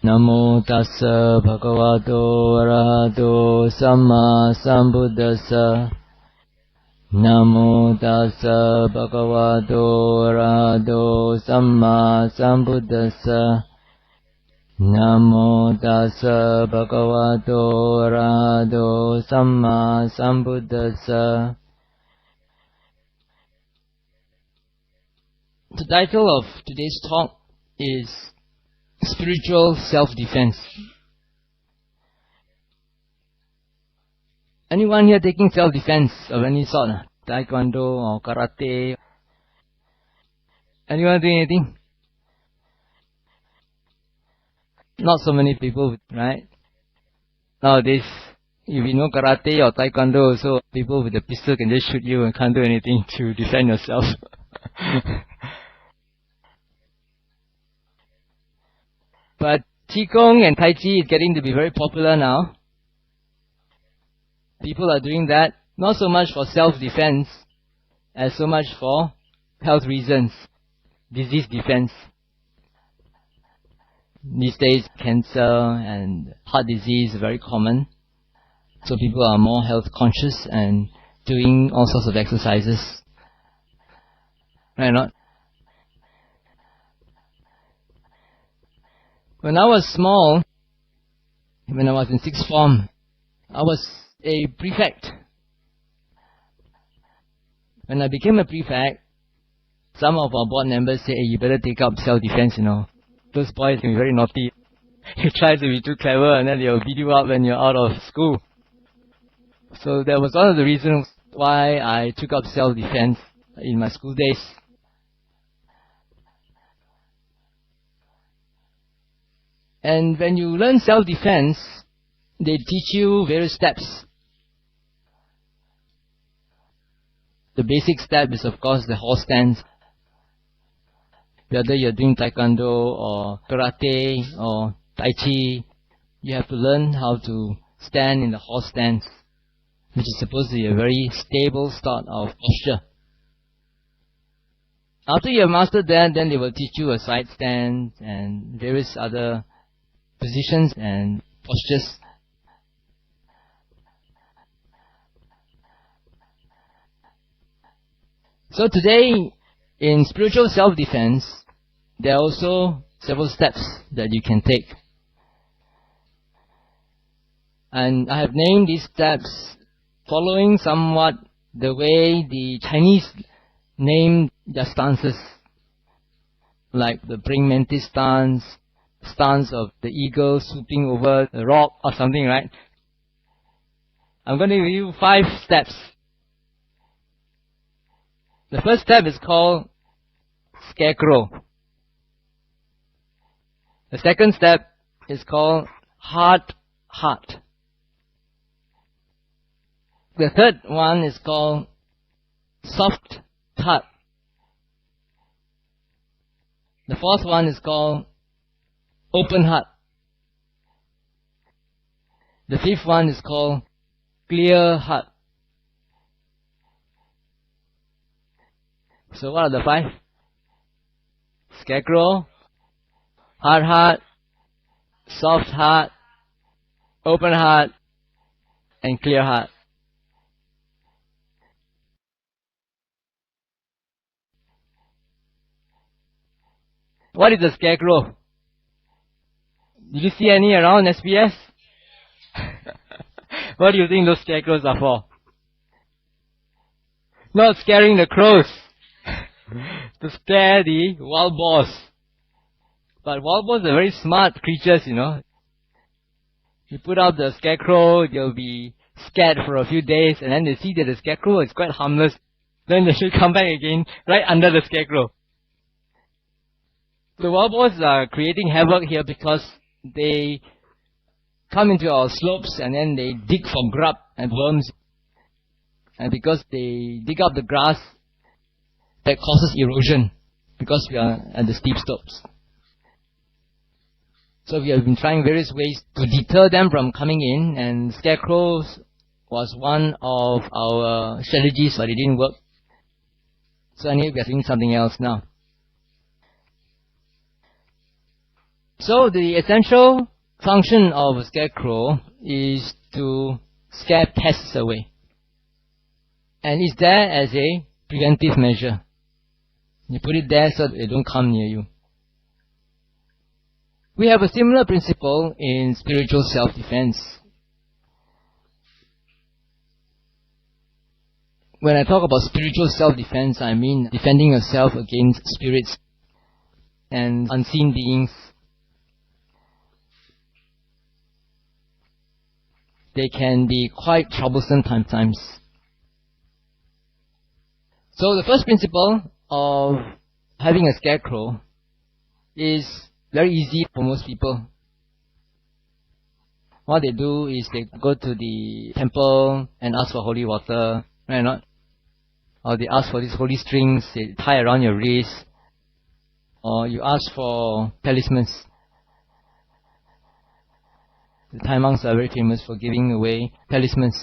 Namo tassa bhagavato arahato samma sambuddhassa. Namo tassa bhagavato arahato samma sambuddhassa. Namo tassa bhagavato arahato samma sambuddhassa. The title of today's talk is Spiritual Self-Defense. Anyone here taking self-defense of any sort? Taekwondo or karate? Anyone doing anything? Not so many people, right? Nowadays, if you know karate or taekwondo, so people with a pistol can just shoot you and can't do anything to defend yourself. But Qigong and Tai Chi is getting to be very popular now. People are doing that, not so much for self-defense, as so much for health reasons, disease defense. These days, cancer and heart disease is very common. So people are more health conscious and doing all sorts of exercises. Right or not? When I was small, when I was in sixth form, I was a prefect. When I became a prefect, some of our board members said, hey, you better take up self-defense, Those boys can be very naughty. You try to be too clever and then they'll beat you up when you're out of school. So that was one of the reasons why I took up self-defense in my school days. And when you learn self-defense, they teach you various steps. The basic step is, of course, the horse stance. Whether you're doing taekwondo or karate or tai chi, you have to learn how to stand in the horse stance, which is supposed to be a very stable sort of posture. After you have mastered that, then they will teach you a side stance and various other positions and postures. So today, in spiritual self-defense, there are also several steps that you can take. And I have named these steps following somewhat the way the Chinese name their stances, like the praying mantis stance, stance of the eagle swooping over the rock or something, right? I'm going to give you 5 steps. The first step is called scarecrow. The second step is called hard heart. The third one is called soft heart. The fourth one is called open heart. The fifth one is called clear heart. So what are the 5? Scarecrow, hard heart, soft heart, open heart, and clear heart. What is a scarecrow? Did you see any around SPS? What do you think those scarecrows are for? Not scaring the crows. To scare the wild boars. But wild boars are very smart creatures, You put out the scarecrow, they'll be scared for a few days, and then they see that the scarecrow is quite harmless. Then they should come back again, right under the scarecrow. The wild boars are creating havoc here because they come into our slopes and then they dig for grub and worms. And because they dig up the grass, that causes erosion because we are at the steep slopes. So we have been trying various ways to deter them from coming in, and scarecrows was one of our strategies, but it didn't work. So anyway, we are doing something else now. So the essential function of a scarecrow is to scare pests away, and it's there as a preventive measure. You put it there so that they don't come near you. We have a similar principle in spiritual self-defense. When I talk about spiritual self-defense, I mean defending yourself against spirits and unseen beings. They can be quite troublesome sometimes. So the first principle of having a scarecrow is very easy for most people. What they do is they go to the temple and ask for holy water, right? Not? Or they ask for these holy strings, they tie around your wrist, or you ask for talismans. The Thai monks are very famous for giving away talismans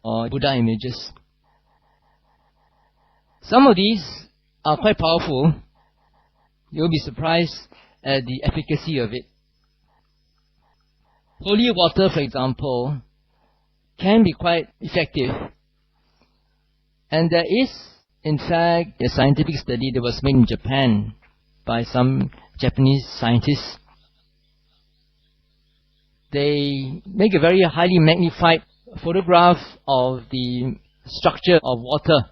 or Buddha images. Some of these are quite powerful. You'll be surprised at the efficacy of it. Holy water, for example, can be quite effective. And there is, in fact, a scientific study that was made in Japan by some Japanese scientists. They make a very highly magnified photograph of the structure of water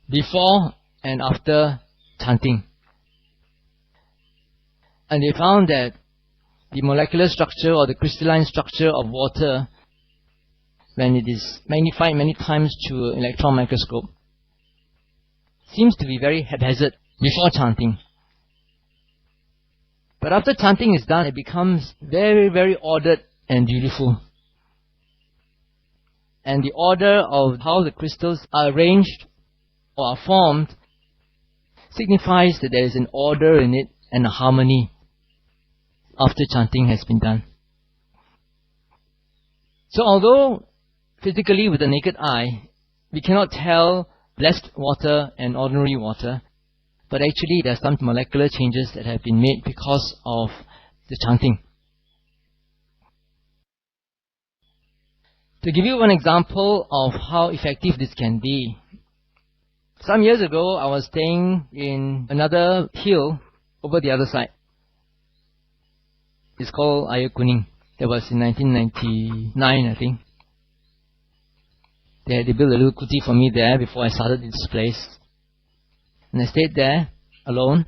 before and after chanting. And they found that the molecular structure or the crystalline structure of water, when it is magnified many times through an electron microscope, seems to be very haphazard before chanting. But after chanting is done, it becomes very, very ordered and beautiful. And the order of how the crystals are arranged or are formed signifies that there is an order in it and a harmony after chanting has been done. So although physically with the naked eye we cannot tell blessed water and ordinary water, but actually there are some molecular changes that have been made because of the chanting. To give you one example of how effective this can be, some years ago I was staying in another hill over the other side. It's called Air Kuning. That was in 1999, I think. They built a little kuti for me there before I started this place. And I stayed there alone.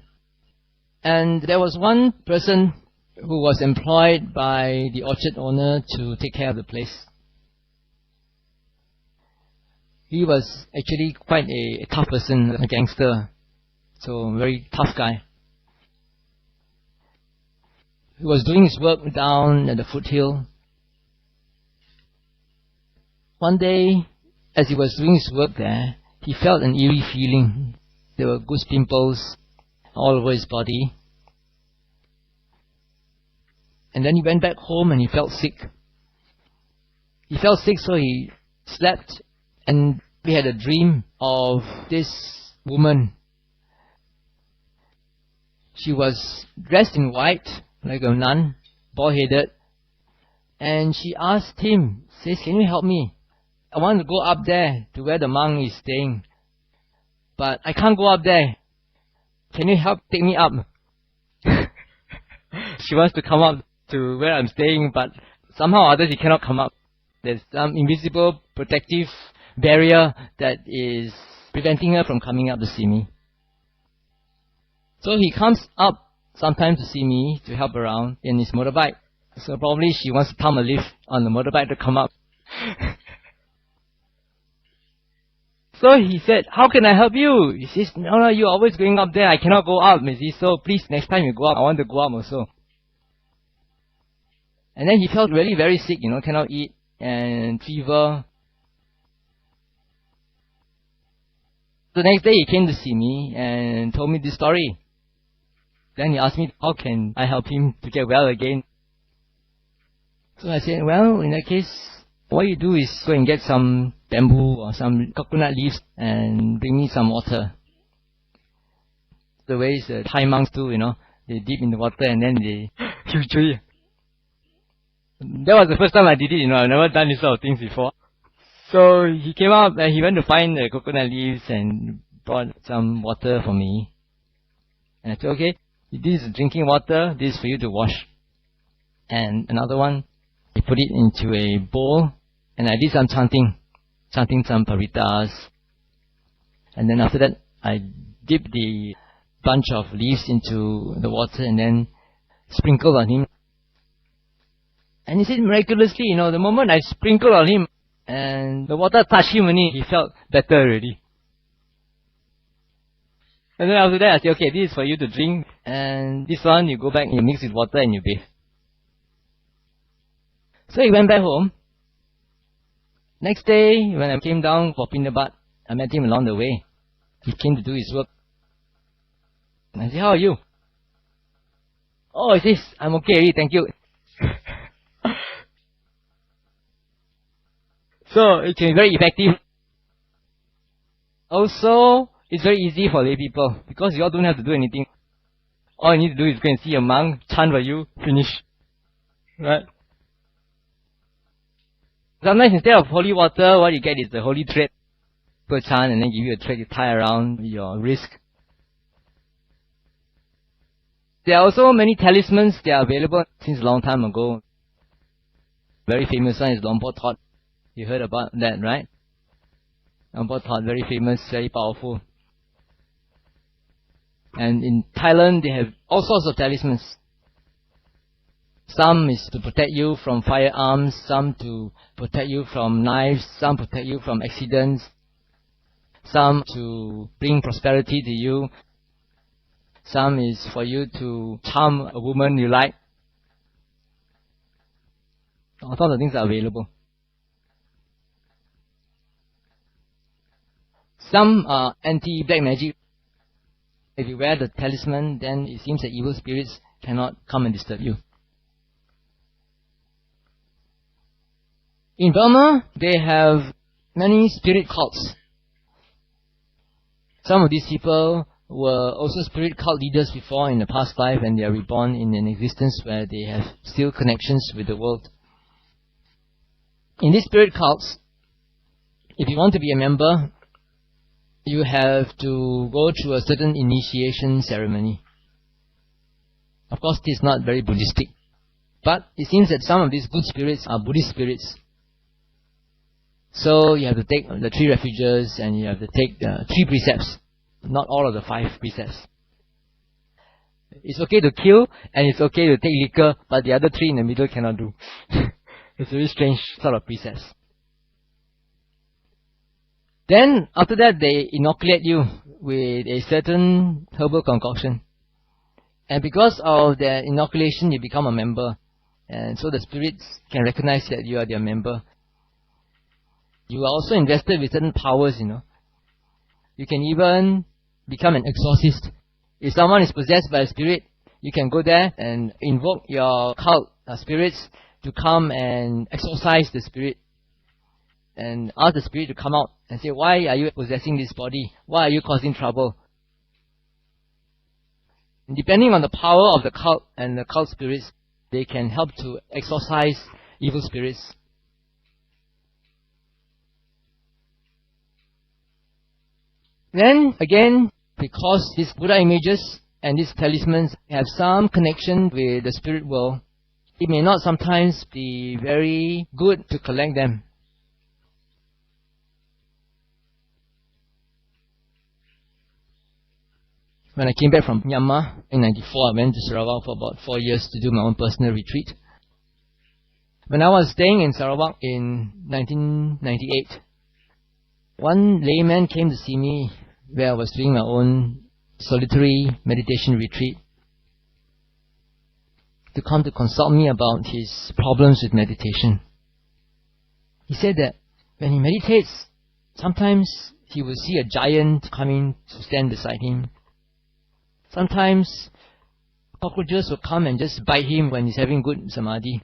And there was one person who was employed by the orchard owner to take care of the place. He was actually quite a tough person, a gangster. So a very tough guy. He was doing his work down at the foothill. One day, as he was doing his work there, he felt an eerie feeling. There were goose pimples all over his body. And then he went back home and he felt sick. He felt sick, so he slept, and we had a dream of this woman. She was dressed in white, like a nun, bald-headed, and she asked him, says, "Can you help me? I want to go up there to where the monk is staying, but I can't go up there. Can you help take me up?" She wants to come up to where I'm staying, but somehow or other he cannot come up. There's some invisible protective barrier that is preventing her from coming up to see me. So he comes up sometimes to see me, to help around in his motorbike. So probably she wants to pump a lift on the motorbike to come up. So he said, "How can I help you?" He says, no, you're always going up there. I cannot go up, Missy. So please, next time you go up, I want to go up also. And then he felt really very sick, cannot eat, and fever. The next day he came to see me and told me this story. Then he asked me, how can I help him to get well again? So I said, well, in that case, what you do is go and get some bamboo or some coconut leaves and bring me some water. The ways the Thai monks do, they dip in the water and then they hugely. That was the first time I did it, I've never done this sort of things before. So he came up and he went to find the coconut leaves and brought some water for me. And I said, okay, this is drinking water, this is for you to wash. And another one, he put it into a bowl, and I did some chanting some paritas. And then after that, I dipped the bunch of leaves into the water and then sprinkled on him. And he said miraculously, the moment I sprinkled on him and the water touched him only, he felt better already. And then after that, I said, okay, this is for you to drink, and this one, you go back, you mix with water and you bathe. So he went back home. Next day, when I came down for Pindabat, I met him along the way. He came to do his work. And I said, how are you? Oh, he says, I'm okay, thank you. So, it can be very effective. Also, it's very easy for lay people, because you all don't have to do anything. All you need to do is go and see a monk, chant for you, finish. Right? Sometimes instead of holy water, what you get is the holy thread. People chant and then give you a thread you tie around your wrist. There are also many talismans that are available since a long time ago. Very famous one is Lompo Thot. You heard about that, right? Lompo Thot, very famous, very powerful. And in Thailand, they have all sorts of talismans. Some is to protect you from firearms, some to protect you from knives, some protect you from accidents, some to bring prosperity to you, some is for you to charm a woman you like. All sorts of things are available. Some are anti-black magic. If you wear the talisman, then it seems that evil spirits cannot come and disturb you. In Burma, they have many spirit cults. Some of these people were also spirit cult leaders before in the past life, and they are reborn in an existence where they have still connections with the world. In these spirit cults, if you want to be a member, you have to go through a certain initiation ceremony. Of course, this is not very Buddhistic, but it seems that some of these good spirits are Buddhist spirits. So you have to take the 3 refuges and you have to take the 3 precepts, not all of the 5 precepts. It's okay to kill and it's okay to take liquor, but the other 3 in the middle cannot do. It's a very strange sort of precepts. Then after that, they inoculate you with a certain herbal concoction. And because of their inoculation, you become a member. And so the spirits can recognize that you are their member. You are also invested with certain powers, You can even become an exorcist. If someone is possessed by a spirit, you can go there and invoke your cult spirits to come and exorcise the spirit. And ask the spirit to come out and say, why are you possessing this body? Why are you causing trouble? And depending on the power of the cult and the cult spirits, they can help to exorcise evil spirits. Then, again, because these Buddha images and these talismans have some connection with the spirit world, it may not sometimes be very good to collect them. When I came back from Myanmar in 1994, I went to Sarawak for about 4 years to do my own personal retreat. When I was staying in Sarawak in 1998, one layman came to see me where I was doing my own solitary meditation retreat to come to consult me about his problems with meditation. He said that when he meditates, sometimes he will see a giant coming to stand beside him. Sometimes cockroaches will come and just bite him when he's having good samadhi.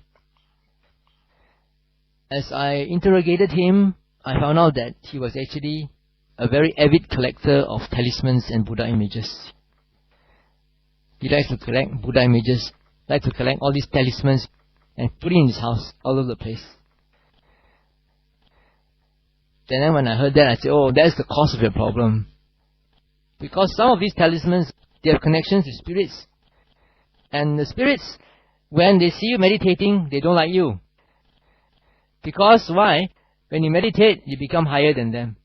As I interrogated him, I found out that he was actually a very avid collector of talismans and Buddha images. He likes to collect Buddha images like to collect all these talismans and put it in his house all over the place. Then when I heard that, I said, oh, that's the cause of your problem. Because some of these talismans, they have connections with spirits. And the spirits, when they see you meditating, they don't like you. Because why? When you meditate, you become higher than them.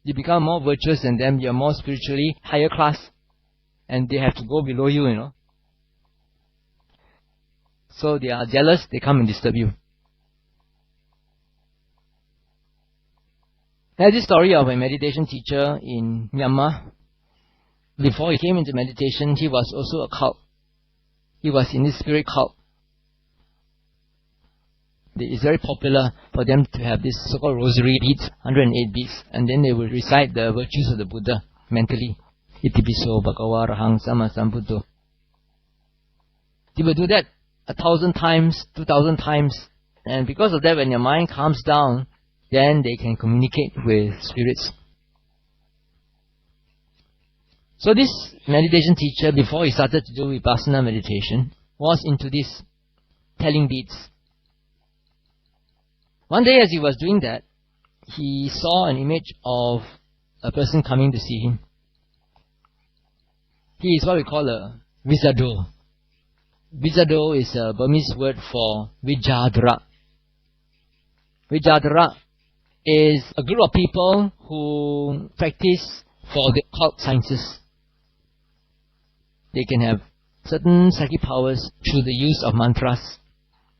You become more virtuous than them. You're more spiritually higher class. And they have to go below you, you know. So they are jealous, they come and disturb you. There's this story of a meditation teacher in Myanmar. Before he came into meditation, he was also a cult. He was in this spirit cult. It's very popular for them to have this so-called rosary beads, 108 beads, and then they will recite the virtues of the Buddha mentally. Itipiso bhagava rahang sama sambuddho. They will do that 1,000 times, 2,000 times, and because of that, when your mind calms down, then they can communicate with spirits. So this meditation teacher, before he started to do vipassana meditation, was into this telling beads. One day as he was doing that, he saw an image of a person coming to see him. He is what we call a Vizado. Vizado is a Burmese word for Vijadara. Vijadara is a group of people who practice for the occult sciences. They can have certain psychic powers through the use of mantras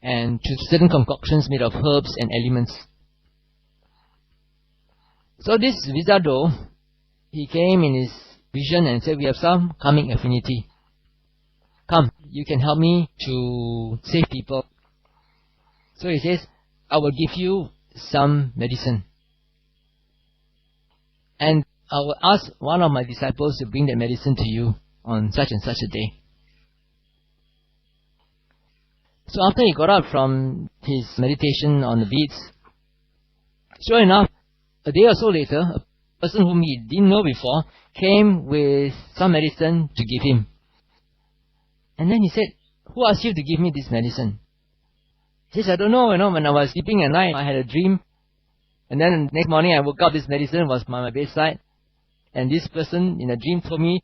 and through certain concoctions made of herbs and elements. So this Vizado, he came in his vision and said, we have some karmic affinity. Come, you can help me to save people. So he says, I will give you some medicine. And I will ask one of my disciples to bring that medicine to you on such and such a day. So after he got up from his meditation on the beads, sure enough, a day or so later, a person whom he didn't know before came with some medicine to give him. And then he said, who asked you to give me this medicine? He says, I don't know, when I was sleeping at night, I had a dream. And then the next morning I woke up, this medicine was by my bedside. And this person in a dream told me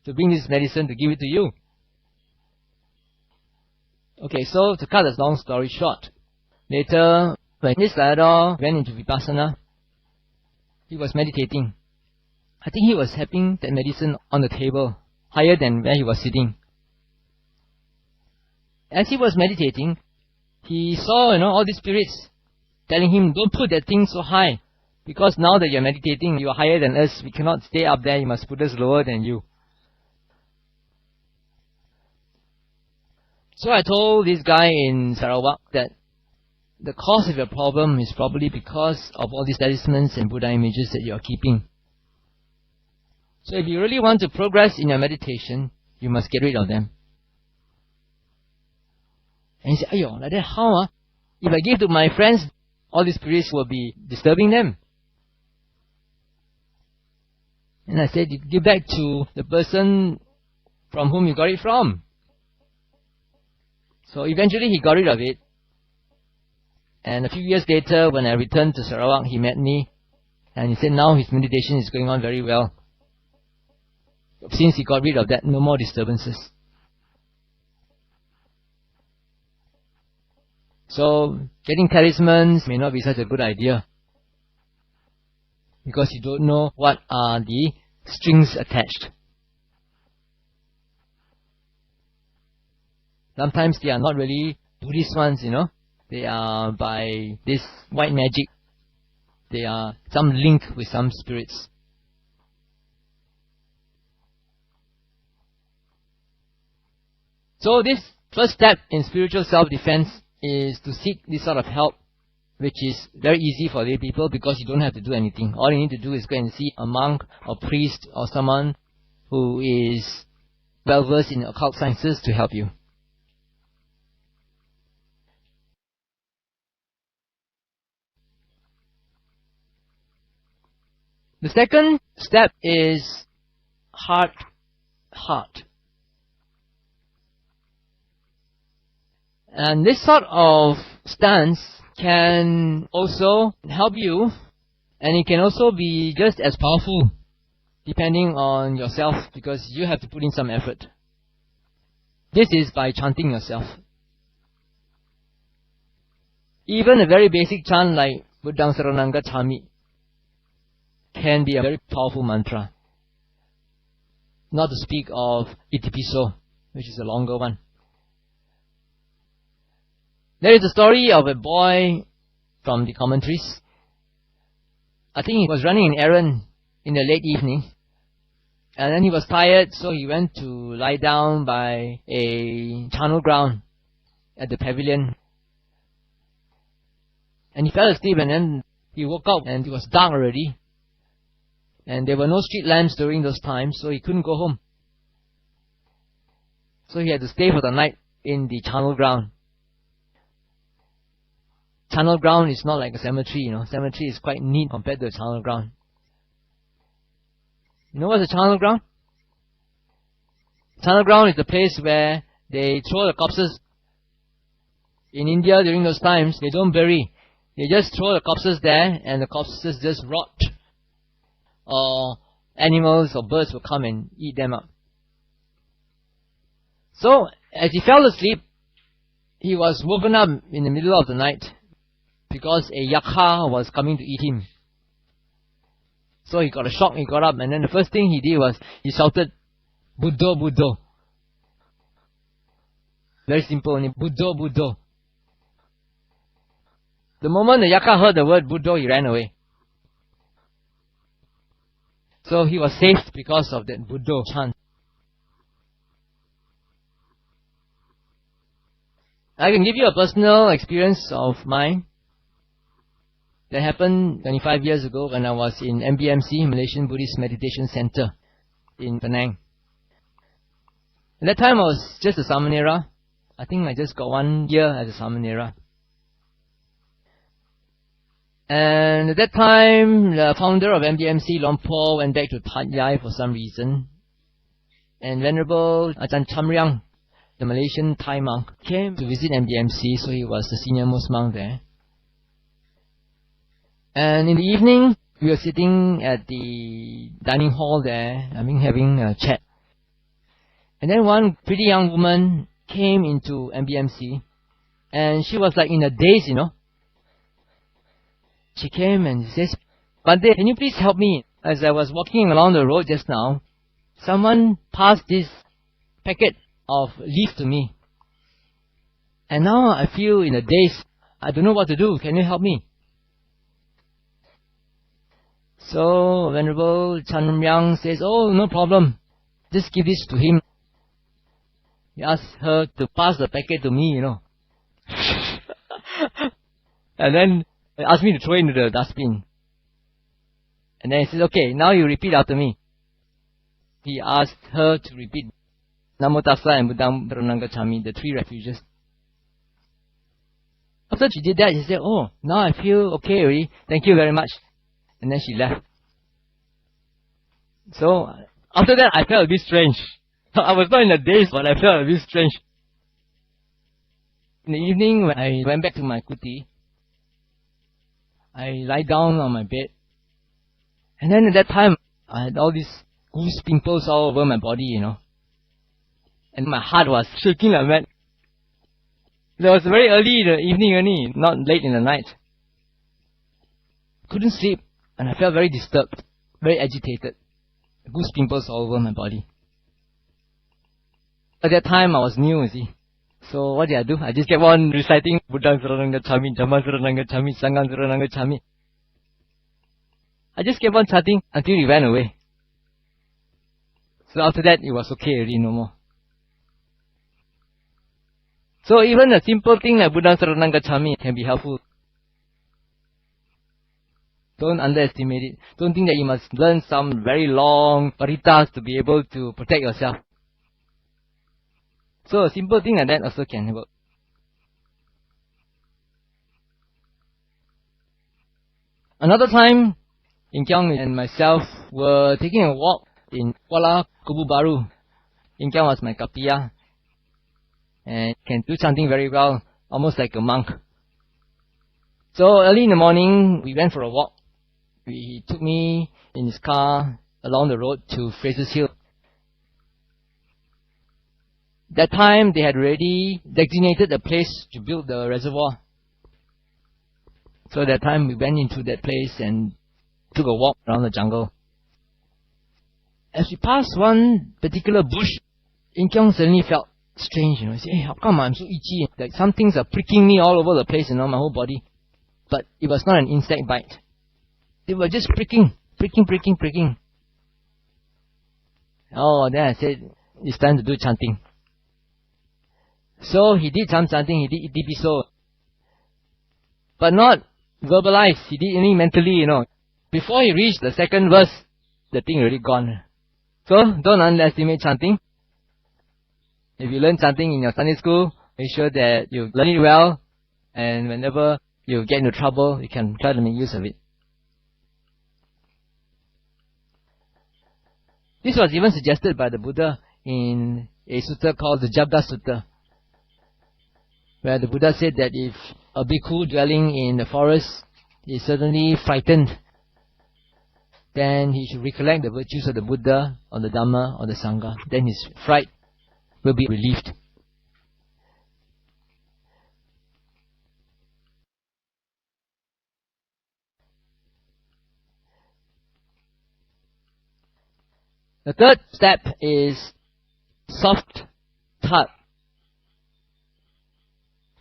to bring this medicine to give it to you. Okay, so to cut a long story short, later, when this Sayadaw went into Vipassana, he was meditating. I think he was having that medicine on the table, higher than where he was sitting. As he was meditating, he saw, all these spirits telling him, don't put that thing so high, because now that you're meditating, you are higher than us, we cannot stay up there, you must put us lower than you. So I told this guy in Sarawak that the cause of your problem is probably because of all these talismans and Buddha images that you are keeping. So if you really want to progress in your meditation, you must get rid of them. And he said, Ayo, like that how? If I give to my friends, all these spirits will be disturbing them. And I said, you give back to the person from whom you got it from. So eventually he got rid of it. And a few years later, when I returned to Sarawak, he met me. And he said now his meditation is going on very well. Since he got rid of that, no more disturbances. So getting talismans may not be such a good idea, because you don't know what are the strings attached. Sometimes they are not really Buddhist ones, They are by this white magic. They are some link with some spirits. So this first step in spiritual self-defense is to seek this sort of help, which is very easy for lay people because you don't have to do anything. All you need to do is go and see a monk or priest or someone who is well versed in occult sciences to help you. The second step is heart. And this sort of stance can also help you, and it can also be just as powerful depending on yourself, because you have to put in some effort. This is by chanting yourself. Even a very basic chant like Buddhang Saranang Gacchami can be a very powerful mantra. Not to speak of Itipiso, which is a longer one. There is a story of a boy from the commentaries. I think he was running an errand in the late evening, and then he was tired, so he went to lie down by a charnel ground at the pavilion. And he fell asleep, and then he woke up and it was dark already. And there were no street lamps during those times, so he couldn't go home. So he had to stay for the night in the charnel ground. Charnel ground is not like a cemetery, Cemetery is quite neat compared to a charnel ground. You know what's a charnel ground? Charnel ground is the place where they throw the corpses. In India during those times, they don't bury. They just throw the corpses there, and the corpses just rot. Or animals or birds will come and eat them up. So, as he fell asleep, he was woken up in the middle of the night because a yakha was coming to eat him. So he got a shock, he got up, and then the first thing he did was, he shouted, Buddho, Buddho. Very simple, only Buddho, Buddho. The moment the yakha heard the word Buddho, he ran away. So he was saved because of that Buddho chant. I can give you a personal experience of mine that happened 25 years ago when I was in MBMC, Malaysian Buddhist Meditation Center in Penang. At that time I was just a Samanera. I think I just got 1 year as a Samanera. And at that time, the founder of MBMC, Lompo, went back to Pat Yai for some reason. And Venerable Ajahn Chamriang, the Malaysian Thai monk, came to visit MBMC, so he was the senior most monk there. And in the evening, we were sitting at the dining hall there, having a chat. And then one pretty young woman came into MBMC, and she was like in a daze, She came and says, Bhante, can you please help me? As I was walking along the road just now, someone passed this packet of leaf to me. And now I feel in a daze. I don't know what to do. Can you help me? So Venerable Chanmyang says, oh, no problem. Just give this to him. He asked her to pass the packet to me, And then he asked me to throw it into the dustbin. And then he said, okay, now you repeat after me. He asked her to repeat Namo Tassa and Buddhang Saranang Gacchami, the 3 refuges. After she did that, she said, oh, now I feel okay already. Thank you very much. And then she left. So, after that, I felt a bit strange. I was not in a daze, but I felt a bit strange. In the evening, when I went back to my kuti, I lie down on my bed. And then at that time, I had all these goose pimples all over my body, And my heart was shaking like mad. It was very early in the evening only, not late in the night. Couldn't sleep, and I felt very disturbed, very agitated. Goose pimples all over my body. At that time, I was new, you see. So what did I do? I just kept on reciting Buddhang Saranang Gacchami, Dhammang Saranang Gacchami, Sanghang Saranang Gacchami. I just kept on chanting until it went away. So after that, it was okay already, no more. So even a simple thing like Buddhang Saranang Gacchami can be helpful. Don't underestimate it. Don't think that you must learn some very long paritas to be able to protect yourself. So a simple thing like that also can work. Another time, In Kyang and myself were taking a walk in Kuala Kubu Baru. In Kyang was my kapiya. and can do chanting very well, almost like a monk. So early in the morning, we went for a walk. He took me in his car along the road to Fraser's Hill. That time, they had already designated a place to build the reservoir. So that time, we went into that place and took a walk around the jungle. As we passed one particular bush, In Kyung suddenly felt strange, He said, hey, how come I'm so itchy? Like some things are pricking me all over the place, my whole body. But it was not an insect bite. They were just pricking. Oh, then I said, it's time to do chanting. So he did some chanting, he did itipiso. But not verbalized, he did only mentally, Before he reached the second verse, the thing already gone. So, don't underestimate chanting. If you learn chanting in your Sunday school, make sure that you learn it well, and whenever you get into trouble, you can try to make use of it. This was even suggested by the Buddha in a sutta called the Jabda Sutta, where the Buddha said that if a bhikkhu dwelling in the forest is suddenly frightened, then he should recollect the virtues of the Buddha, or the Dhamma, or the Sangha. Then his fright will be relieved. The third step is soft heart.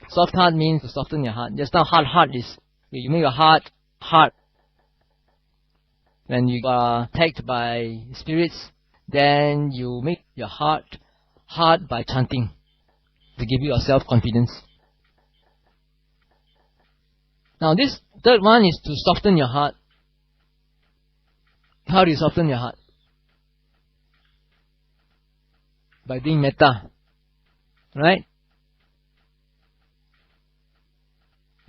Soft heart means to soften your heart. Just now hard is, you make your heart hard. When you are attacked by spirits, then you make your heart hard by chanting to give you self-confidence. Now this third one is to soften your heart. How do you soften your heart? By doing metta, right?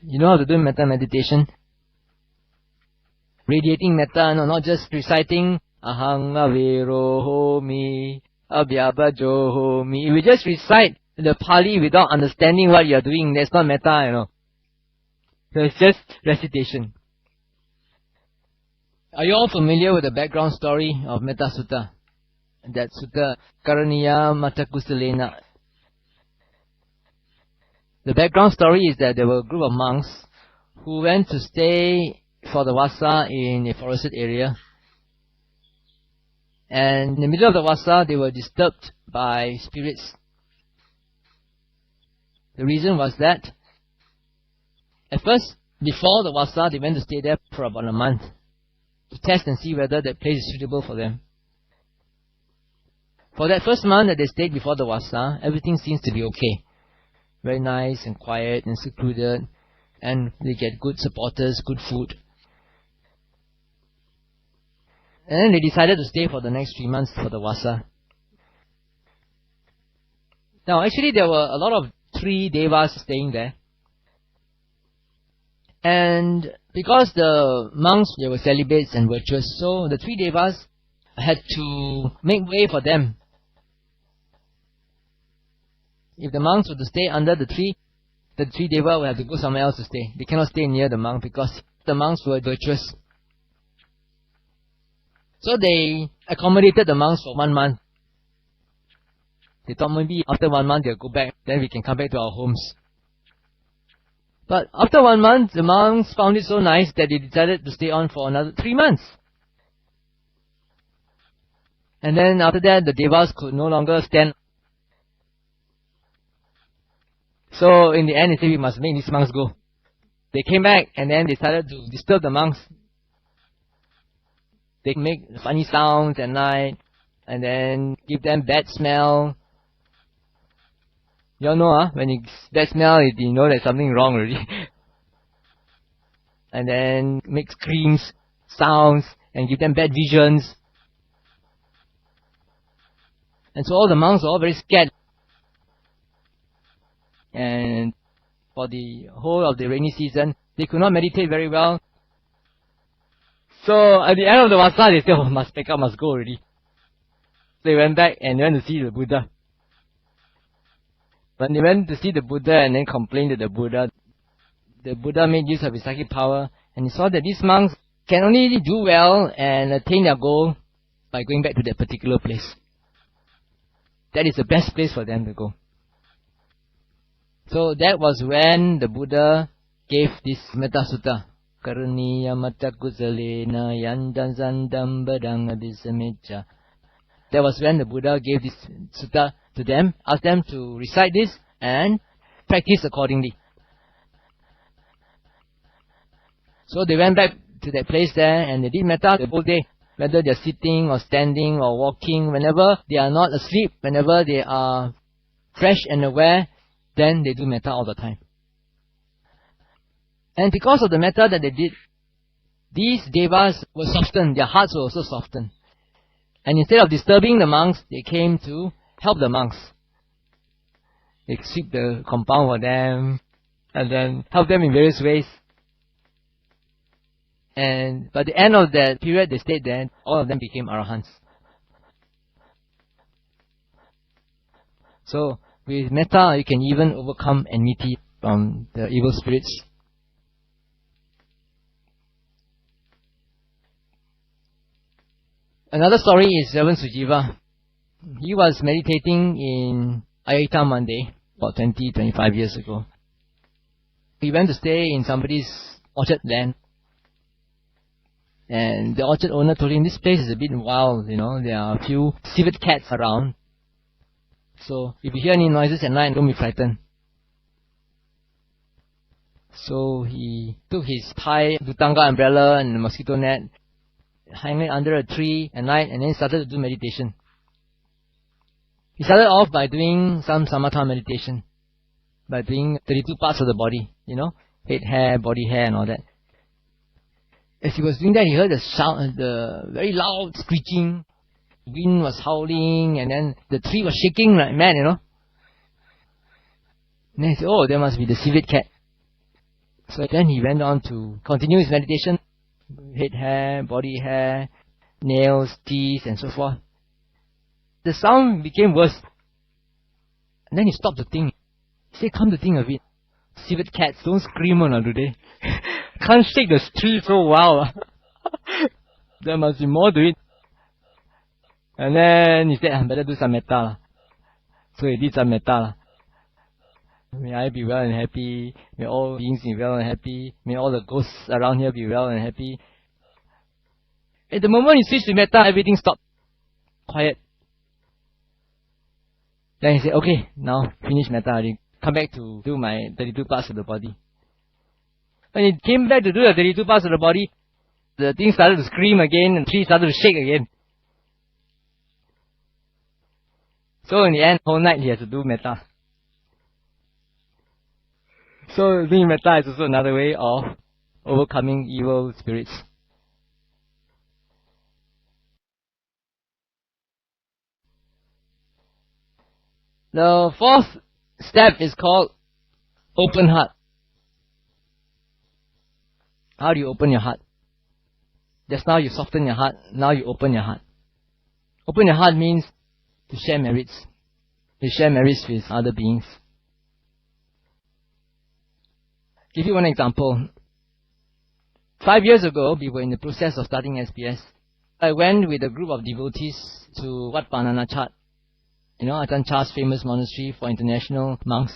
You know how to do metta meditation? Radiating metta, not just reciting ahang avero homi, abhyabajo homi. If you just recite the Pali without understanding what you are doing, that's not metta, So it's just recitation. Are you all familiar with the background story of Metta Sutta? That Sutta, Karaniya Matakusalena. The background story is that there were a group of monks who went to stay for the Vasa in a forested area. And in the middle of the Vasa, they were disturbed by spirits. The reason was that, at first, before the Vasa, they went to stay there for about a month to test and see whether that place is suitable for them. For that first month that they stayed before the Vasa, everything seems to be okay. Very nice and quiet and secluded, and they get good supporters, good food. And then they decided to stay for the next 3 months for the Vasa. Now actually there were a lot of 3 devas staying there. And because the monks, they were celibates and virtuous, so the 3 devas had to make way for them. If the monks were to stay under the 3 devas will have to go somewhere else to stay. They cannot stay near the monk because the monks were virtuous. So they accommodated the monks for 1 month. They thought maybe after 1 month they'll go back, then we can come back to our homes. But after 1 month, the monks found it so nice that they decided to stay on for another 3 months. And then after that, the devas could no longer stand. So in the end, they said, we must make these monks go. They came back and then they started to disturb the monks. They make funny sounds at night and then give them bad smell. You all know, when it's bad smell, you know there's something wrong already. And then make screams, sounds, and give them bad visions. And so all the monks were all very scared. And for the whole of the rainy season, they could not meditate very well. So at the end of the Vasa, they said, must pack up, must go already. So they went back and went to see the Buddha. When they went to see the Buddha and then complained to the Buddha made use of his psychic power, and he saw that these monks can only do well and attain their goal by going back to that particular place. That is the best place for them to go. So that was when the Buddha gave this Metta Sutta. Karuniya Mata Kusalena Yandan Zandam Badang Abhisamecha. That was when the Buddha gave this sutta to them, asked them to recite this and practice accordingly. So they went back to that place there and they did metta the whole day. Whether they are sitting or standing or walking, whenever they are not asleep, whenever they are fresh and aware, then they do metta all the time. And because of the metta that they did, these devas were softened, their hearts were also softened. And instead of disturbing the monks, they came to help the monks. They sweep the compound for them, and then help them in various ways. And by the end of that period they stayed there, all of them became arahants. So, with metta, you can even overcome enmity from the evil spirits. Another story is Reverend Sujiva. He was meditating in Aggacitta one day, about 20-25 years ago. He went to stay in somebody's orchard land. And the orchard owner told him, this place is a bit wild, there are a few civet cats around. So, if you hear any noises at night, don't be frightened. So, he took his Thai Dutanga umbrella and a mosquito net, hang it under a tree at night, and then started to do meditation. He started off by doing some samatha meditation, by doing 32 parts of the body, head, hair, body hair and all that. As he was doing that, he heard the sound, the very loud screeching, wind was howling, and then the tree was shaking like mad, And then he said, oh, there must be the civet cat. So then he went on to continue his meditation, head hair, body hair, nails, teeth, and so forth. The sound became worse. And then he stopped to think. He said, come to think of it, civet cats don't scream on, do they? Can't shake the tree so well. There must be more to it. And then he said, I better do some metta. So he did some metta. May I be well and happy. May all beings be well and happy. May all the ghosts around here be well and happy. At the moment he switched to metta, everything stopped. Quiet. Then he said, okay, now finish metta already. Come back to do my 32 parts of the body. When he came back to do the 32 parts of the body, the thing started to scream again and the tree started to shake again. So in the end, whole night he has to do metta. So doing metta is also another way of overcoming evil spirits. The fourth step is called open heart. How do you open your heart? Just now you soften your heart, now you open your heart. Open your heart means to share merits. To share merits with other beings. Give you one example. 5 years ago, we were in the process of starting SPS. I went with a group of devotees to Wat Panana Chat. Ajahn Chah's famous monastery for international monks.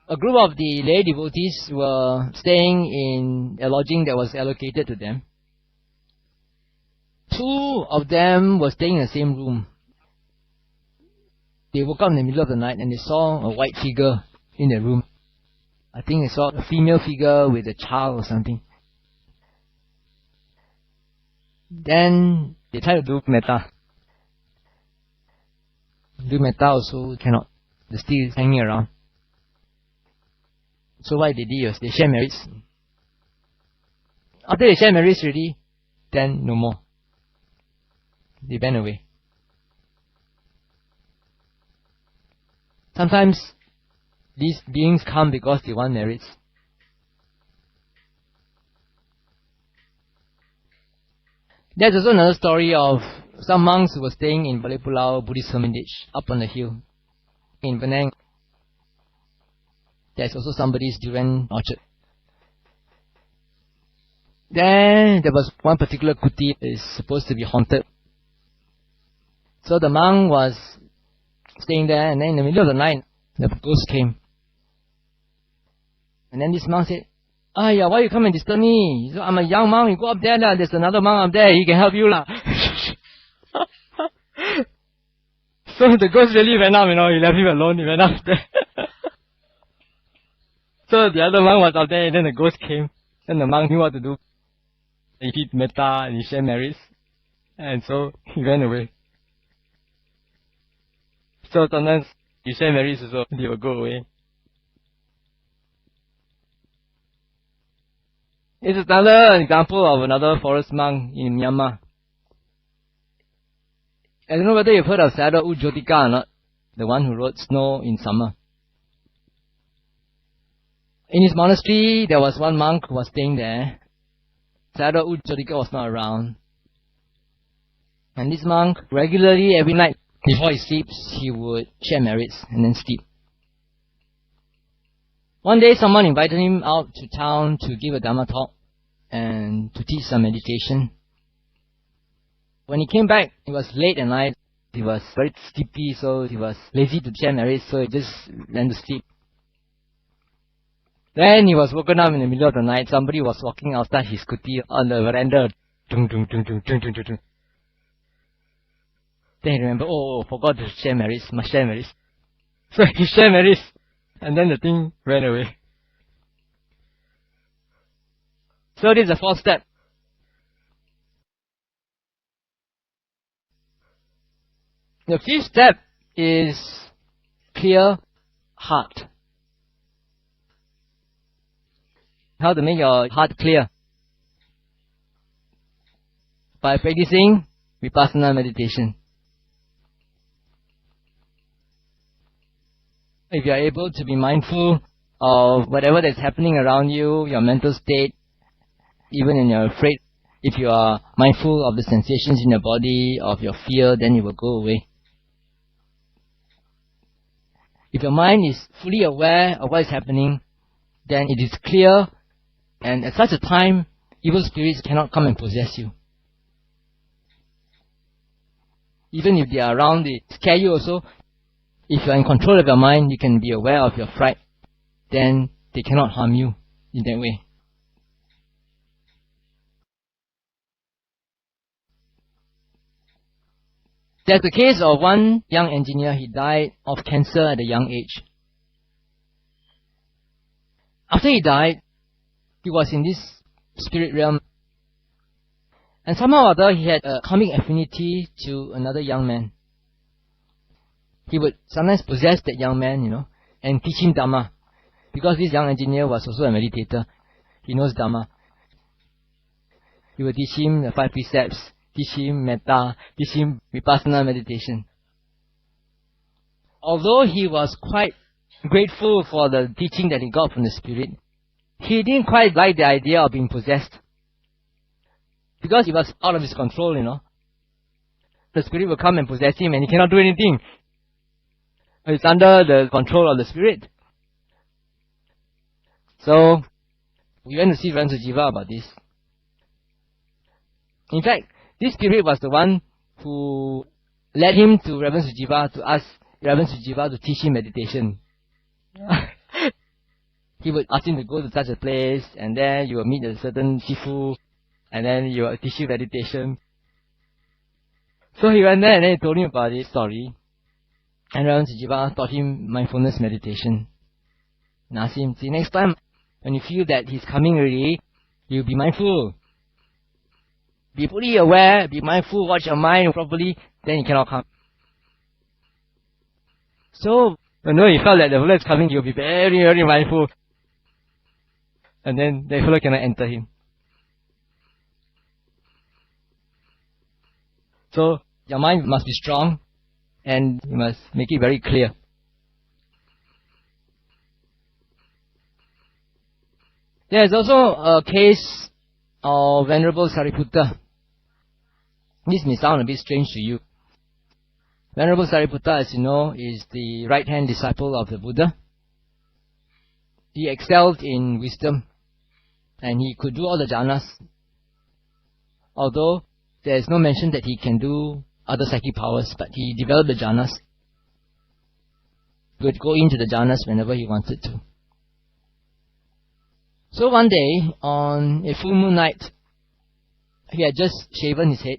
A group of the lay devotees were staying in a lodging that was allocated to them. 2 of them were staying in the same room. They woke up in the middle of the night and they saw a white figure in the room. I think they saw a female figure with a child or something. Then they tried to do metta. Do metta also cannot. They're still hanging around. So what they did was they share merits. After they share merits already, then no more. They went away. Sometimes these beings come because they want merits. There's also another story of some monks who were staying in Balai Pulau Buddhist hermitage up on the hill. in Penang, there's also somebody's durian orchard. Then there was one particular kuti is supposed to be haunted. So the monk was staying there, and then in the middle of the night, the ghost came. And then this monk said, "Why you come and disturb me? He said, I'm a young monk, you go up there, there's another monk up there, he can help you." So the ghost really went up, he left him alone, he went up there. So the other monk was up there, and then the ghost came. Then the monk knew what to do. He did metta and he shared merits. And so he went away. So sometimes you share merits also, they will go away. It's another example of another forest monk in Myanmar. I don't know whether you've heard of Sayadaw U Jotika or not, the one who wrote Snow in Summer. In his monastery, there was one monk who was staying there. Sayadaw U Jotika was not around. And this monk, regularly every night before he sleeps, he would share merits and then sleep. One day someone invited him out to town to give a Dhamma talk and to teach some meditation. When he came back, it was late at night. He was very sleepy, so he was lazy to share merits, so he just went to sleep. Then he was woken up in the middle of the night. Somebody was walking outside his kuti on the veranda. Dung, dung, dung, dung, dung, dung, dung, dung. Then he remembered, forgot to share merits, must share merits. So he shared merits, and then the thing ran away. So this is the fourth step. The fifth step is clear heart. How to make your heart clear? By practicing vipassana meditation. If you are able to be mindful of whatever that's happening around you, your mental state, even when you're afraid, if you are mindful of the sensations in your body, of your fear, then it will go away. If your mind is fully aware of what is happening, then it is clear, and at such a time, evil spirits cannot come and possess you. Even if they are around, they scare you also. If you are in control of your mind, you can be aware of your fright, then they cannot harm you in that way. There's the case of one young engineer. He died of cancer at a young age. After he died, he was in this spirit realm, and somehow or other he had a karmic affinity to another young man. He would sometimes possess that young man, and teach him Dhamma. Because this young engineer was also a meditator, he knows Dhamma. He would teach him the 5 precepts, teach him metta, teach him vipassana meditation. Although he was quite grateful for the teaching that he got from the spirit, he didn't quite like the idea of being possessed. Because it was out of his control, The spirit will come and possess him and he cannot do anything. It's under the control of the spirit. So, we went to see Reverend Sujiva about this. In fact, this spirit was the one who led him to Reverend Sujiva to ask Reverend Sujiva to teach him meditation. He would ask him to go to such a place, and then you will meet a certain Shifu, and then he will teach you meditation. So he went there and then he told him about this story. And Reverend Sujiva taught him mindfulness meditation. And asked him, see, next time when you feel that he's coming already, you be mindful. Be fully aware, be mindful, watch your mind properly, then he cannot come. So, when he felt that the fellow is coming, he'll be very, very mindful. And then the fellow cannot enter him. So, your mind must be strong, and you must make it very clear. There is also a case of Venerable Sariputta. This may sound a bit strange to you. Venerable Sariputta, as you know, is the right-hand disciple of the Buddha. He excelled in wisdom, and he could do all the jhanas, although there is no mention that he can do other psychic powers, but he developed the jhanas. He would go into the jhanas whenever he wanted to. So one day, on a full moon night, he had just shaven his head.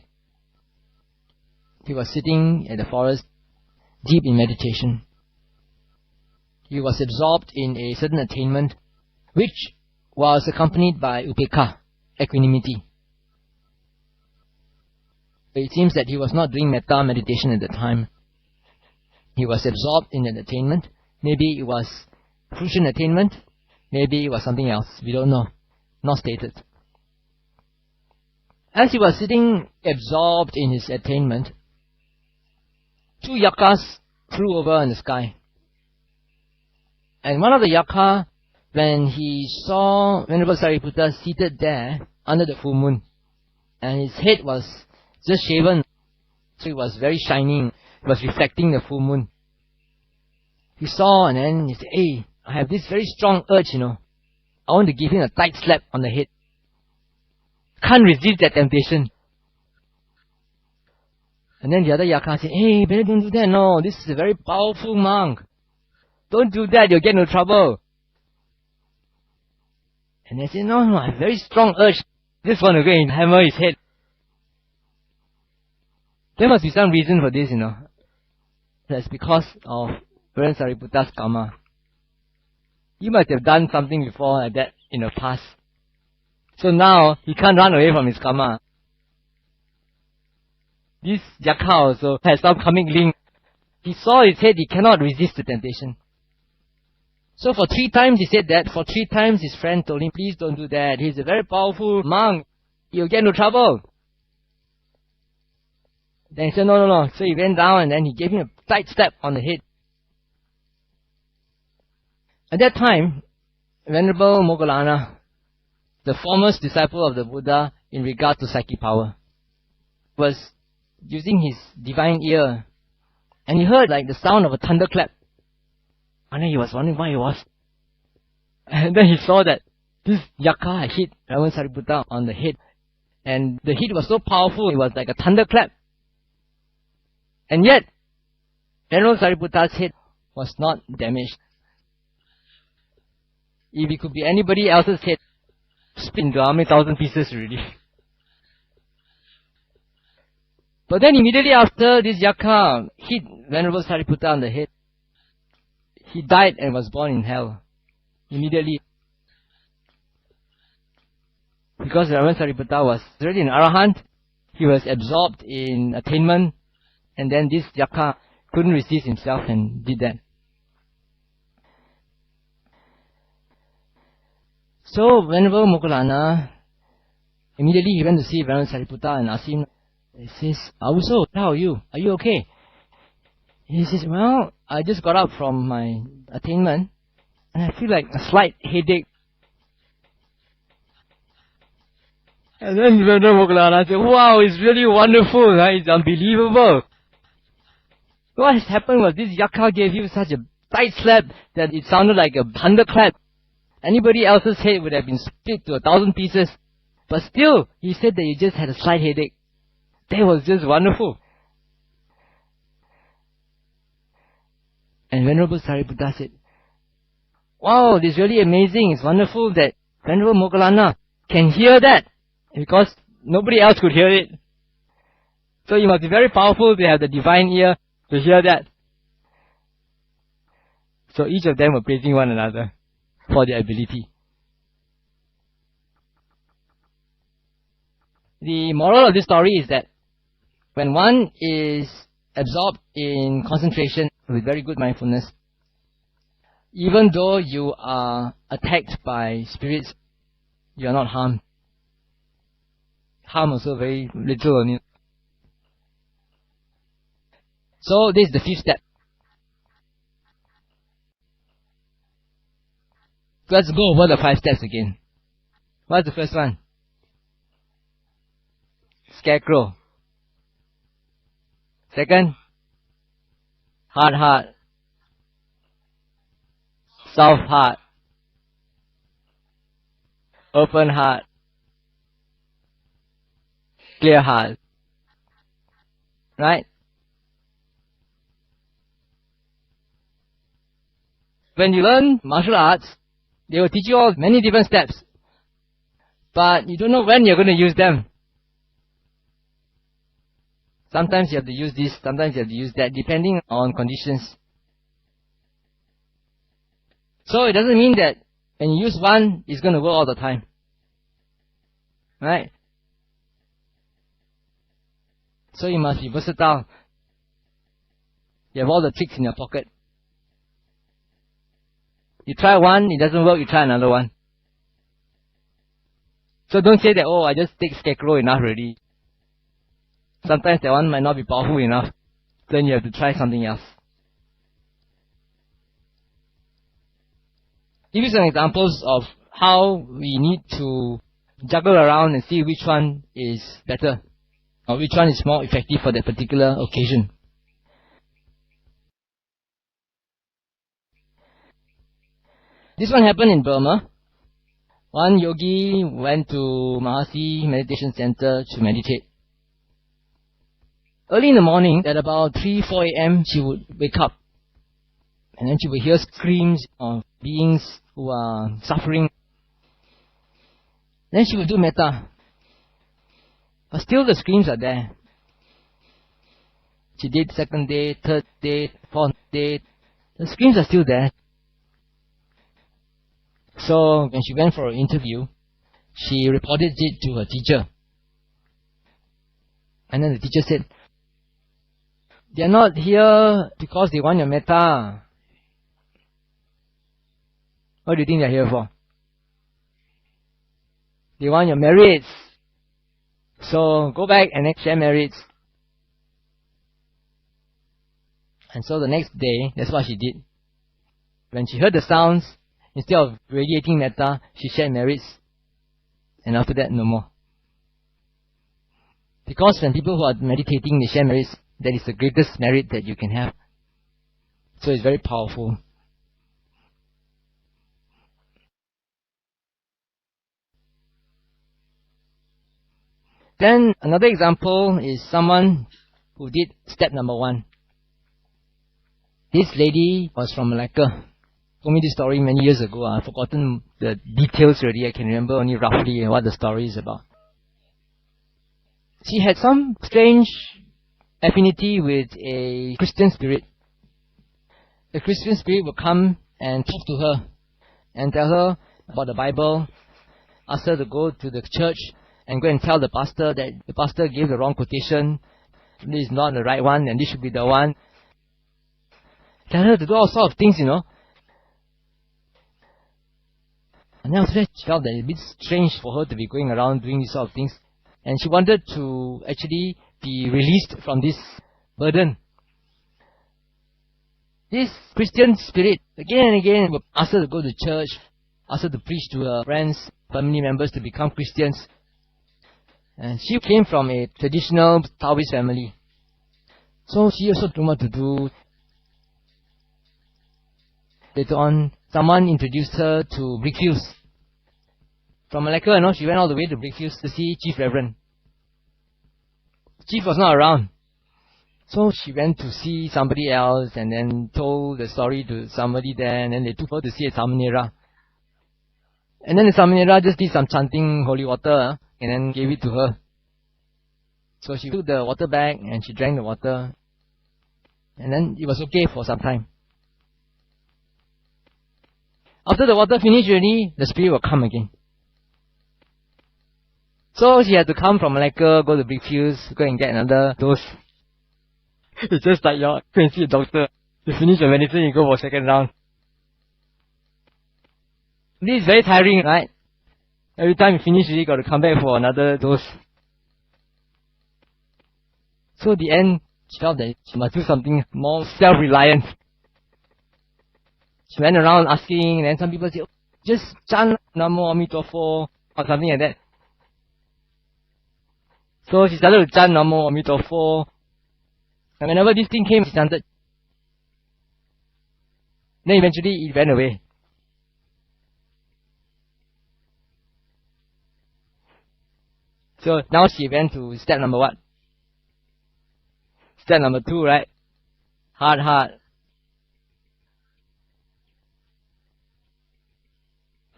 He was sitting in the forest, deep in meditation. He was absorbed in a certain attainment, which was accompanied by upekkha, equanimity. It seems that he was not doing metta meditation at the time. He was absorbed in an attainment. Maybe it was fruition attainment. Maybe it was something else. We don't know. Not stated. As he was sitting absorbed in his attainment, two yakas flew over in the sky. And one of the yaka, when he saw Venerable Sariputta seated there under the full moon, and his head was just shaven, so it was very shining, it was reflecting the full moon. He saw, and then he said, "Hey, I have this very strong urge, I want to give him a tight slap on the head. Can't resist that temptation." And then the other yaka said, "Hey, better don't do that, no, this is a very powerful monk. Don't do that, you'll get into trouble." And they said, no, I have a very strong urge. Just want to go and hammer his head. There must be some reason for this, That's because of Venerable Sariputta's karma. He must have done something before like that in the past. So now, he can't run away from his karma. This yaka also has some karmic link. He saw his head, he cannot resist the temptation. So for 3 times he said that. For 3 times his friend told him, "Please don't do that. He's a very powerful monk. You'll get into trouble." Then he said, no. So he went down and then he gave him a tight slap on the head. At that time, Venerable Moggallana, the foremost disciple of the Buddha in regard to psychic power, was using his divine ear, and he heard like the sound of a thunderclap. And then he was wondering why it was. And then he saw that this yaka had hit Venerable Sariputta on the head, and the hit was so powerful, it was like a thunderclap. And yet, Venerable Sariputta's head was not damaged. If it could be anybody else's head, split into how many thousand pieces already. But then immediately after this yaka hit Venerable Sariputta on the head, he died and was born in hell. Immediately. Because Venerable Sariputta was already an arahant, he was absorbed in attainment, and then this yaka couldn't resist himself and did that. So Venerable Moggallana, immediately he went to see Venerable Sariputta and asked him, he says, "Avuso, how are you? Are you okay?" He says, "Well, I just got up from my attainment and I feel like a slight headache." And then Venerable Moggallana said, "Wow, it's really wonderful, right? It's unbelievable. What has happened was this yaka gave you such a tight slap that it sounded like a thunderclap. Anybody else's head would have been split to 1,000 pieces. But still, he said that you just had a slight headache. That was just wonderful." And Venerable Sariputta said, "Wow, this is really amazing. It's wonderful that Venerable Moggallana can hear that, because nobody else could hear it. So you must be very powerful to have the divine ear to hear that." So each of them were praising one another for their ability. The moral of this story is that when one is absorbed in concentration with very good mindfulness, even though you are attacked by spirits, you are not harmed. Harm also very little only. So this is the 5th step. Let's go over the 5 steps again. What's the first one? Scarecrow. Second, hard heart, soft heart, open heart, clear heart. Right? When you learn martial arts, they will teach you all many different steps. But you don't know when you're going to use them. Sometimes you have to use this, sometimes you have to use that, depending on conditions. So it doesn't mean that when you use one, it's going to work all the time. Right? So you must be versatile. You have all the tricks in your pocket. You try one, it doesn't work, you try another one. So don't say that, oh, I just take scarecrow enough already. Sometimes that one might not be powerful enough. Then you have to try something else. Give you some examples of how we need to juggle around and see which one is better, or which one is more effective for that particular occasion. This one happened in Burma. One yogi went to Mahasi Meditation Center to meditate. Early in the morning, at about 3-4 a.m., she would wake up. And then she would hear screams of beings who are suffering. Then she would do metta. But still the screams are there. She did second day, third day, fourth day. The screams are still there. So when she went for an interview, she reported it to her teacher. And then the teacher said, "They are not here because they want your metta. What do you think they are here for? They want your merits. So go back and share merits." And so the next day, that's what she did. When she heard the sounds, instead of radiating metta, she shared merits. And after that, no more. Because when people who are meditating, they share merits, that is the greatest merit that you can have. So it's very powerful. Then another example is someone who did step number 1. This lady was from Malacca. Told me this story many years ago. I've forgotten the details already. I can remember only roughly what the story is about. She had some strange affinity with a Christian spirit. The Christian spirit would come and talk to her and tell her about the Bible, ask her to go to the church and go and tell the pastor that the pastor gave the wrong quotation, this is not the right one and this should be the one. Tell her to do all sorts of things, you know. And then after that, she felt that it's a bit strange for her to be going around doing these sort of things. And she wanted to actually be released from this burden. This Christian spirit, again and again, would ask her to go to church, ask her to preach to her friends, family members to become Christians. And she came from a traditional Taoist family. So she also didn't know what to do. Later on, someone introduced her to Bhikkhu. From Malacca, she went all the way to Bhikkhu to see Chief Reverend. Chief was not around. So she went to see somebody else and then told the story to somebody there, and then they took her to see a Samanera. And then the Samanera just did some chanting holy water and then gave it to her. So she took the water back and she drank the water. And then it was okay for some time. After the water finished already, the spirit will come again. So she had to come from Malacca, go to Bhikkhu, go and get another dose. It's just like you go and see a doctor. You finish your medicine, you go for second round. This is very tiring, right? Every time you finish, you got to come back for another dose. So at the end, she felt that she must do something more self-reliant. She went around asking, and then some people said, just chant Namo Amitofo, or something like that. So she started to chant Namo Amitofo. And whenever this thing came, she chanted. Then eventually it went away. So now she went to step number what? Step number 2, right? Heart.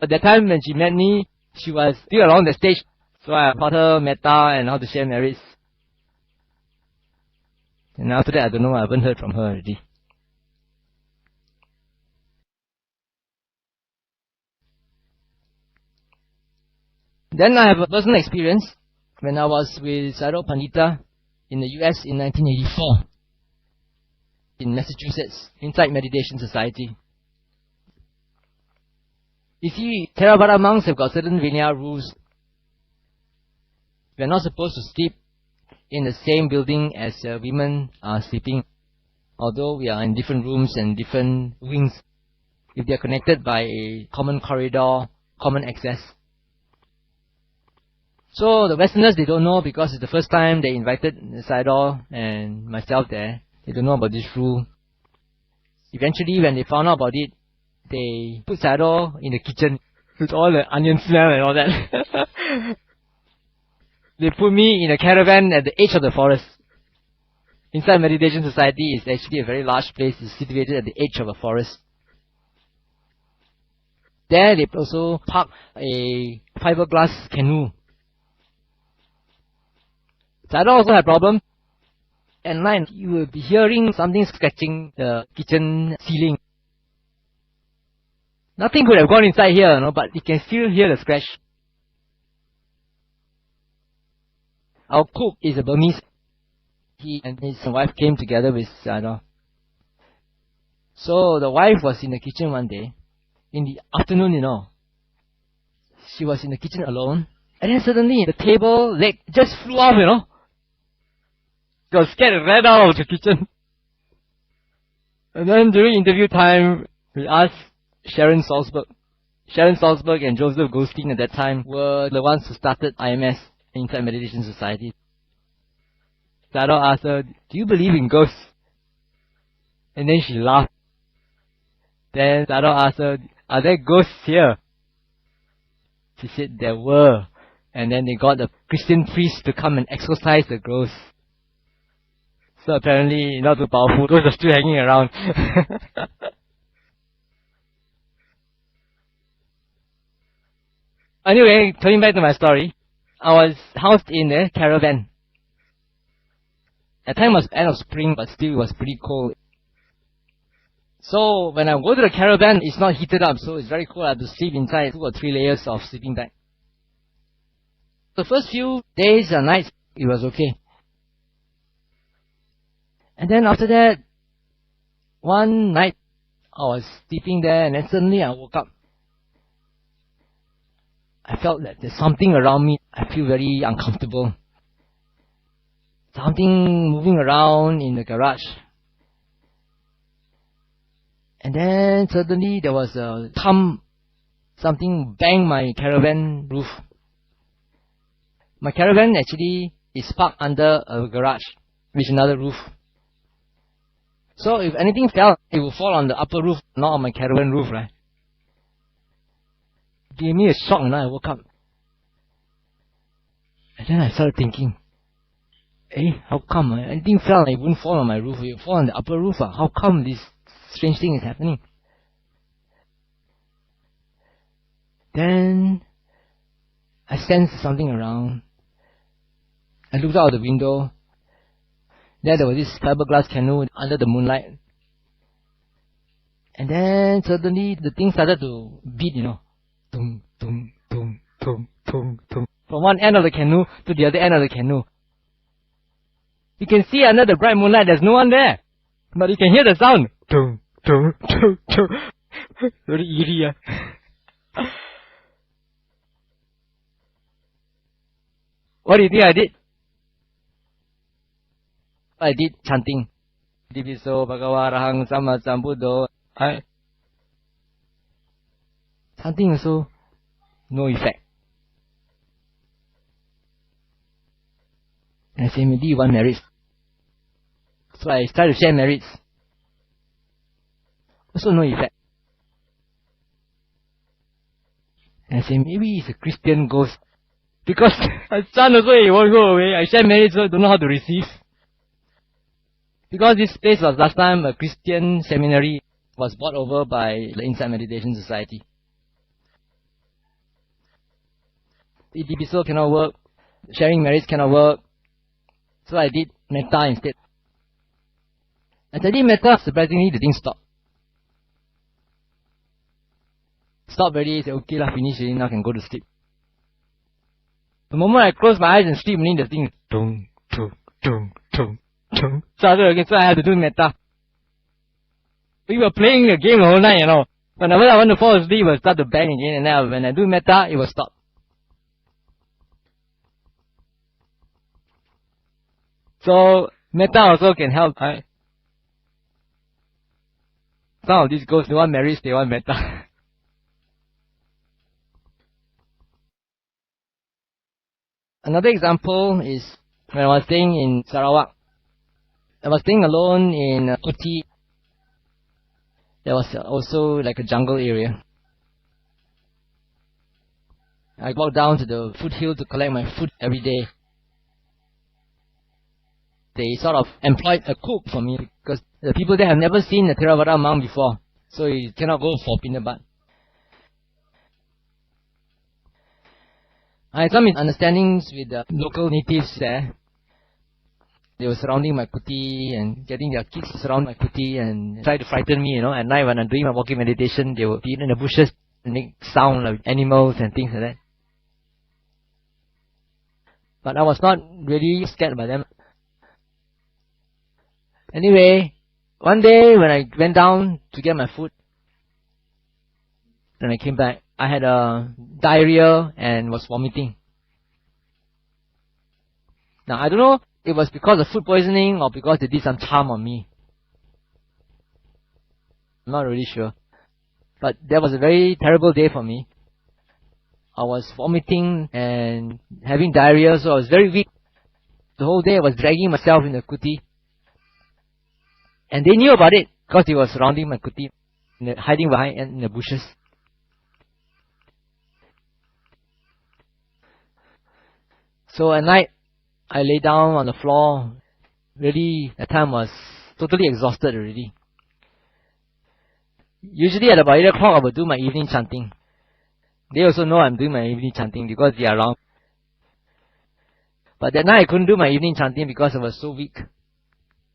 At that time when she met me, she was still around the stage. So I taught her metta and how to share merits. And after that, I don't know, I haven't heard from her already. Then I have a personal experience when I was with Sayadaw Pandita in the US in 1984 in Massachusetts, Insight Meditation Society. You see, Theravada monks have got certain Vinaya rules. We are not supposed to sleep in the same building as women are sleeping, although we are in different rooms and different wings, if they are connected by a common corridor, common access. So the Westerners, they don't know because it's the first time they invited Sayadaw and myself there. They don't know about this rule. Eventually, when they found out about it, they put Sayadaw in the kitchen with all the onion smell and all that. They put me in a caravan at the edge of the forest. Insight Meditation Society is actually a very large place. It's situated at the edge of a forest. There they also parked a fiberglass canoe. Sayadaw also had a problem. At night, you will be hearing something scratching the kitchen ceiling. Nothing could have gone inside here, but you can still hear the scratch. Our cook is a Burmese. He and his wife came together with Sayadaw. So the wife was in the kitchen one day. In the afternoon, she was in the kitchen alone. And then suddenly the table leg just flew off, She was scared and ran out of the kitchen. And then during interview time, we asked Sharon Salzberg. Sharon Salzberg and Joseph Goldstein at that time were the ones who started IMS, Insight Meditation Society. Sayadaw asked her, "Do you believe in ghosts?" And then she laughed. Then Sayadaw asked her, "Are there ghosts here?" She said there were. And then they got a Christian priest to come and exorcise the ghosts. So apparently not too powerful, those are still hanging around. Anyway, coming back to my story, I was housed in a caravan. At the time was end of spring, but still it was pretty cold. So when I go to the caravan, it's not heated up, so it's very cold. I have to sleep inside 2 or 3 layers of sleeping bag. The first few days and nights, it was okay. And then after that, one night, I was sleeping there, and then suddenly I woke up. I felt that there's something around me. I feel very uncomfortable. Something moving around in the garage. And then suddenly there was a thump. Something banged my caravan roof. My caravan actually is parked under a garage with another roof. So if anything fell, it will fall on the upper roof, not on my caravan roof, right? It gave me a shock and I woke up. And then I started thinking, how come? Anything fell, it wouldn't fall on my roof, it would fall on the upper roof. How come this strange thing is happening? Then I sensed something around. I looked out of the window. There was this fiberglass canoe under the moonlight. And then suddenly the thing started to beat, Tum, tum, tum, tum, tum, tum. From one end of the canoe to the other end of the canoe. You can see under the bright moonlight there's no one there. But you can hear the sound. Tum, tum, tum, tum. Very eerie. What do you think I did? I did chanting. Diviso Bhagava Arahang Sama Sambuddho. Chanting also no effect. And I say, maybe you want merits. So I started to share merits. Also no effect. And I say, maybe it's a Christian ghost. Because my son also, he won't go away. I share marriage, so I don't know how to receive. Because this place was last time a Christian seminary, was bought over by the Insight Meditation Society. The episode cannot work, sharing marriage cannot work, so I did metta instead. As I did metta, surprisingly the thing stopped. Stop already, say okay lah, finish already, now I can go to sleep. The moment I close my eyes and sleep, the thing tung, tung, tung, tung, tung, started again, so I had to do metta. We were playing the game the whole night, Whenever I want to fall asleep, it will start to bang again, and then when I do metta, it will stop. So, metta also can help, right? Some of these ghosts, they want marriage, they want metta. Another example is when I was staying in Sarawak. I was staying alone in Kuti. There was also like a jungle area. I walked down to the foothill to collect my food every day. They sort of employed a cook for me because the people there have never seen a Theravada monk before. So you cannot go for pinabat. I had some misunderstandings with the local natives there. They were surrounding my kuti and getting their kids to surround my kuti and try to frighten me, At night when I'm doing my walking meditation, they would be in the bushes and make sound like animals and things like that. But I was not really scared by them. Anyway, one day when I went down to get my food, then I came back, I had a diarrhea and was vomiting. Now, I don't know if it was because of food poisoning or because they did some charm on me. I'm not really sure. But that was a very terrible day for me. I was vomiting and having diarrhea, so I was very weak. The whole day I was dragging myself in the kuti. And they knew about it because they were surrounding my kuti, hiding behind in the bushes. So at night, I lay down on the floor. Really, that time was totally exhausted already. Usually at about 8 o'clock, I would do my evening chanting. They also know I'm doing my evening chanting because they are around. But that night I couldn't do my evening chanting because I was so weak.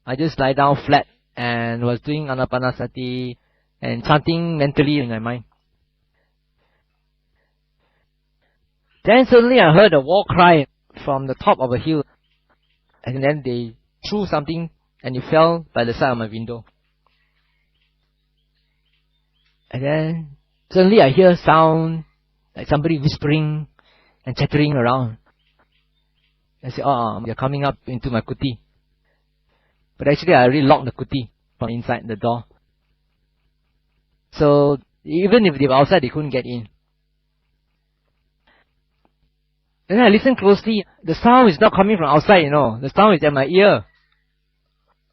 I just lie down flat and was doing anapanasati and chanting mentally in my mind. Then suddenly I heard a war cry from the top of a hill, and then they threw something and it fell by the side of my window. And then suddenly I hear sound like somebody whispering and chattering around. I say, oh, they're coming up into my kuti. But actually I already locked the kuti from inside the door. So even if they were outside, they couldn't get in. Then I listened closely. The sound is not coming from outside, The sound is at my ear.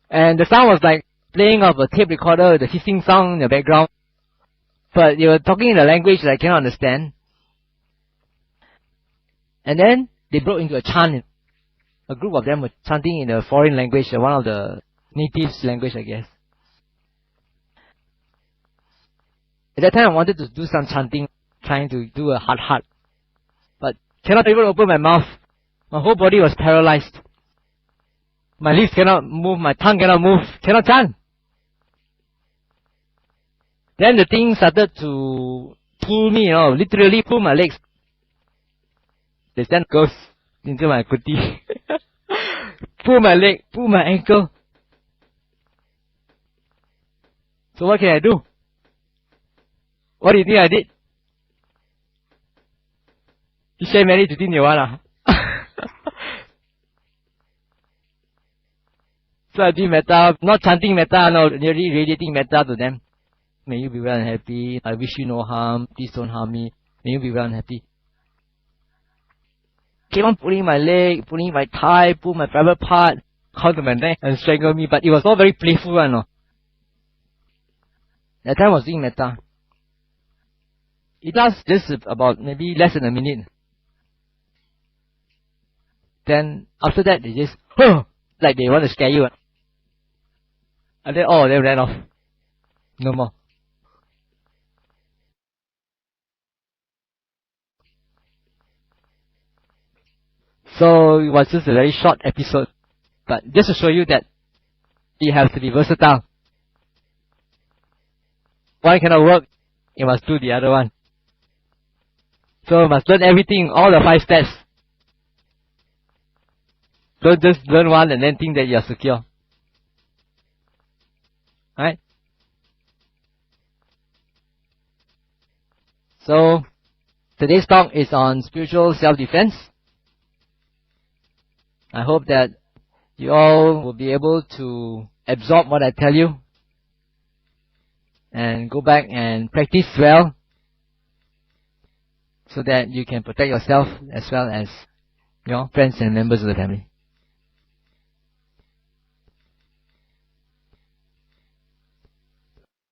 And the sound was like playing off a tape recorder, the hissing sound in the background. But they were talking in a language that I cannot understand. And then they broke into a chant. A group of them were chanting in a foreign language, one of the natives' language, I guess. At that time I wanted to do some chanting, trying to do a heart. But cannot even open my mouth. My whole body was paralyzed. My lips cannot move, my tongue cannot move, cannot chant. Then the thing started to pull me, literally pull my legs. They sent ghosts into my kuti. Pull my leg, pull my ankle. So what can I do? What do you think I did? You share marriage to Nirvana. So I do metta, not chanting metta, no, really radiating metta to them. May you be well and happy. I wish you no harm. Please don't harm me. May you be well and happy. Keep on pulling my leg, pulling my thigh, pull my private part, come to my neck and strangle me. But it was all very playful, That time I was doing metta. It lasts just about maybe less than a minute. Then after that, they just, like they want to scare you. And then, they ran off. No more. So it was just a very short episode. But just to show you that you have to be versatile. One cannot work, you must do the other one. So you must learn everything, all the 5 steps. Don't just learn one and then think that you are secure. Right? So, today's talk is on spiritual self-defense. I hope that you all will be able to absorb what I tell you and go back and practice well so that you can protect yourself as well as your friends and members of the family.